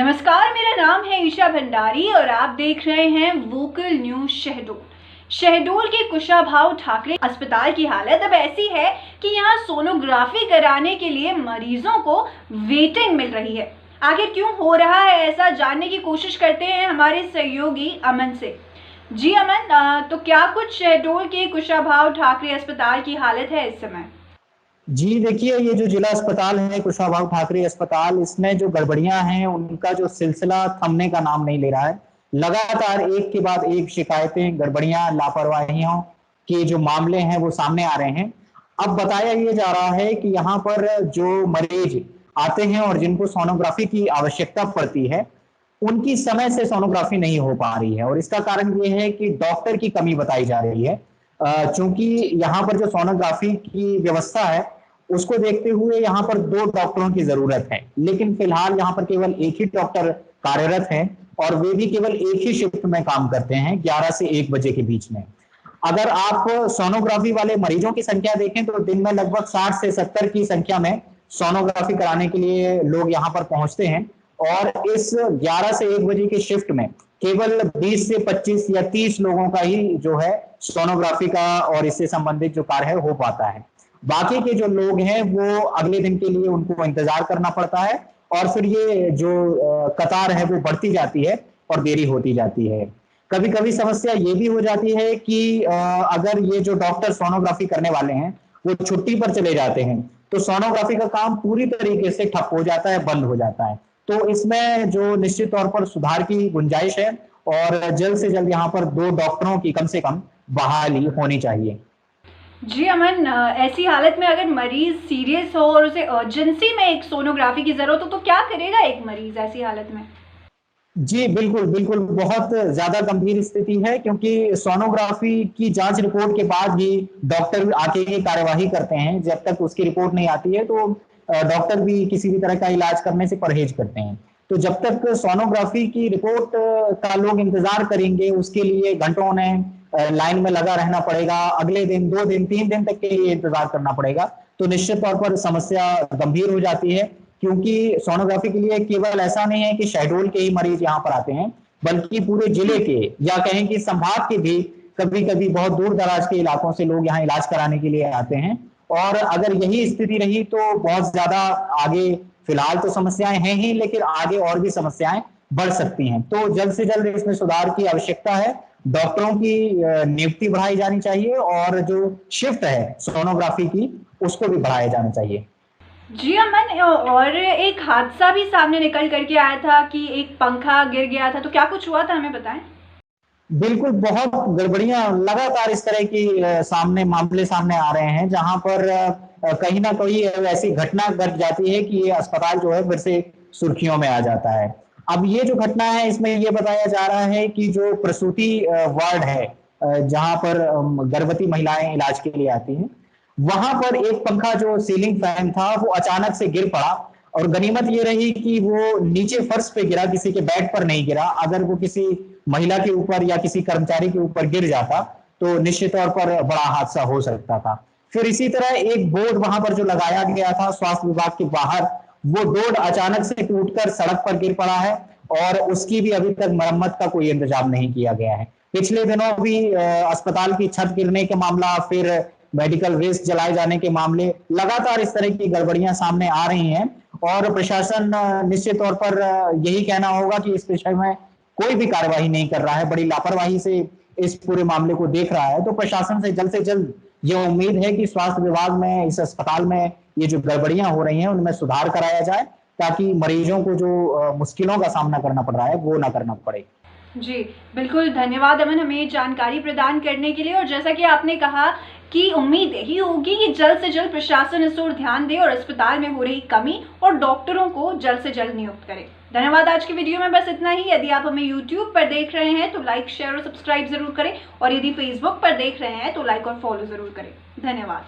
नमस्कार, मेरा नाम है ईशा भंडारी और आप देख रहे हैं वोकल न्यूज शहडोल। शहडोल के कुशाभाऊ ठाकरे अस्पताल की हालत अब ऐसी है कि यहां सोनोग्राफी कराने के लिए मरीजों को वेटिंग मिल रही है। आखिर क्यों हो रहा है ऐसा, जानने की कोशिश करते हैं हमारे सहयोगी अमन से। जी अमन, तो क्या कुछ शहडोल के कुशाभाऊ ठाकरे अस्पताल की हालत है इस समय? जी देखिए, ये जो जिला अस्पताल है कुशाभाऊ ठाकरे अस्पताल, इसमें जो गड़बड़ियां हैं उनका जो सिलसिला थमने का नाम नहीं ले रहा है। लगातार एक के बाद एक शिकायतें, गड़बड़ियां, लापरवाहियों के जो मामले हैं वो सामने आ रहे हैं। अब बताया ये जा रहा है कि यहाँ पर जो मरीज आते हैं और जिनको सोनोग्राफी की आवश्यकता पड़ती है, उनकी समय से सोनोग्राफी नहीं हो पा रही है और इसका कारण ये है कि डॉक्टर की कमी बताई जा रही है। चूंकि यहाँ पर जो सोनोग्राफी की व्यवस्था है उसको देखते हुए यहाँ पर 2 डॉक्टरों की जरूरत है, लेकिन फिलहाल यहाँ पर केवल एक ही डॉक्टर कार्यरत हैं और वे भी केवल एक ही शिफ्ट में काम करते हैं, 11 से 1 बजे के बीच में। अगर आप सोनोग्राफी वाले मरीजों की संख्या देखें तो दिन में लगभग 60 से 70 की संख्या में सोनोग्राफी कराने के लिए लोग यहाँ पर पहुंचते हैं और इस 11 से 1 बजे की शिफ्ट में केवल 20 से 25 या 30 लोगों का ही जो है सोनोग्राफी का और इससे संबंधित जो कार्य है हो पाता है। बाकी के जो लोग हैं वो अगले दिन के लिए उनको इंतजार करना पड़ता है और फिर ये जो कतार है वो बढ़ती जाती है और देरी होती जाती है। कभी कभी समस्या ये भी हो जाती है कि अगर ये जो डॉक्टर सोनोग्राफी करने वाले हैं वो छुट्टी पर चले जाते हैं तो सोनोग्राफी का काम पूरी तरीके से ठप हो जाता है, बंद हो जाता है। तो इसमें जो निश्चित तौर पर सुधार की गुंजाइश है और जल्द से जल्द यहाँ पर 2 डॉक्टरों की कम से कम बहाली होनी चाहिए। जी अमन, ऐसी हालत में अगर मरीज सीरियस हो और उसे अर्जेंसी में एक सोनोग्राफी की जरूरत हो तो क्या करेगा एक मरीज ऐसी हालत में? जी बिल्कुल बिल्कुल, बहुत ज्यादा गंभीर स्थिति है क्योंकि सोनोग्राफी की जांच रिपोर्ट के बाद ही डॉक्टर आके ये कार्यवाही करते हैं। जब तक उसकी रिपोर्ट नहीं आती है तो डॉक्टर भी किसी भी तरह का इलाज करने से परहेज करते हैं। तो जब तक सोनोग्राफी की रिपोर्ट का लोग इंतजार करेंगे, उसके लिए घंटों उन्हें लाइन में लगा रहना पड़ेगा, अगले दिन 2 दिन 3 दिन तक के लिए इंतजार करना पड़ेगा, तो निश्चित तौर पर समस्या गंभीर हो जाती है। क्योंकि सोनोग्राफी के लिए केवल ऐसा नहीं है कि शहडोल के ही मरीज यहाँ पर आते हैं, बल्कि पूरे जिले के या कहें कि संभाग के भी कभी कभी बहुत दूर दराज के इलाकों से लोग यहाँ इलाज कराने के लिए आते हैं। और अगर यही स्थिति रही तो बहुत ज्यादा आगे, फिलहाल तो समस्याएं हैं ही लेकिन आगे और भी समस्याएं बढ़ सकती हैं। तो जल्द से जल्द इसमें सुधार की आवश्यकता है। डॉक्टरों की नियुक्ति बढ़ाई जानी चाहिए और जो शिफ्ट है सोनोग्राफी की उसको भी बढ़ाया जाना चाहिए। जी अमन, और एक हादसा भी सामने निकल करके आया था कि एक पंखा गिर गया था, तो क्या कुछ हुआ था, हमें बताएं। बिल्कुल, बहुत गड़बड़ियां लगातार इस तरह की मामले सामने आ रहे हैं जहां पर कहीं ना कहीं ऐसी घटना घट जाती है कि ये अस्पताल जो है फिर से सुर्खियों में आ जाता है। अब ये जो घटना है इसमें ये बताया जा रहा है कि जो प्रसूति वार्ड है, जहां पर गर्भवती महिलाएं इलाज के लिए आती हैं, वहां पर एक पंखा जो सीलिंग फैन था वो अचानक से गिर पड़ा। और गनीमत ये रही कि वो नीचे फर्श पे गिरा, किसी के बेड पर नहीं गिरा। अगर वो किसी महिला के ऊपर या किसी कर्मचारी के ऊपर गिर जाता तो निश्चित तौर पर बड़ा हादसा हो सकता था। फिर इसी तरह एक बोर्ड वहां पर जो लगाया गया था स्वास्थ्य विभाग के बाहर, वो बोर्ड अचानक से टूटकर सड़क पर गिर पड़ा है और उसकी भी अभी तक मरम्मत का कोई इंतजाम नहीं किया गया है। पिछले दिनों भी अस्पताल की छत गिरने का मामला, फिर मेडिकल वेस्ट जलाए जाने के मामले, लगातार इस तरह की गड़बड़ियां सामने आ रही हैं और प्रशासन निश्चित तौर पर यही कहना होगा कि इस विषय में कोई भी कार्यवाही नहीं कर रहा है, बड़ी लापरवाही से इस पूरे मामले को देख रहा है। तो प्रशासन से जल्द ये उम्मीद है कि स्वास्थ्य विभाग में, इस अस्पताल में ये जो गड़बड़ियां हो रही हैं उनमें सुधार कराया जाए ताकि मरीजों को जो मुश्किलों का सामना करना पड़ रहा है वो ना करना पड़े। जी बिल्कुल, धन्यवाद अमन हमें जानकारी प्रदान करने के लिए। और जैसा कि आपने कहा कि उम्मीद यही होगी कि जल्द से जल्द प्रशासन इस ओर ध्यान दे और अस्पताल में हो रही कमी और डॉक्टरों को जल्द से जल्द नियुक्त करे। धन्यवाद। आज की वीडियो में बस इतना ही। यदि आप हमें YouTube पर देख रहे हैं तो लाइक, शेयर और सब्सक्राइब जरूर करें और यदि Facebook पर देख रहे हैं तो लाइक और फॉलो जरूर करें। धन्यवाद।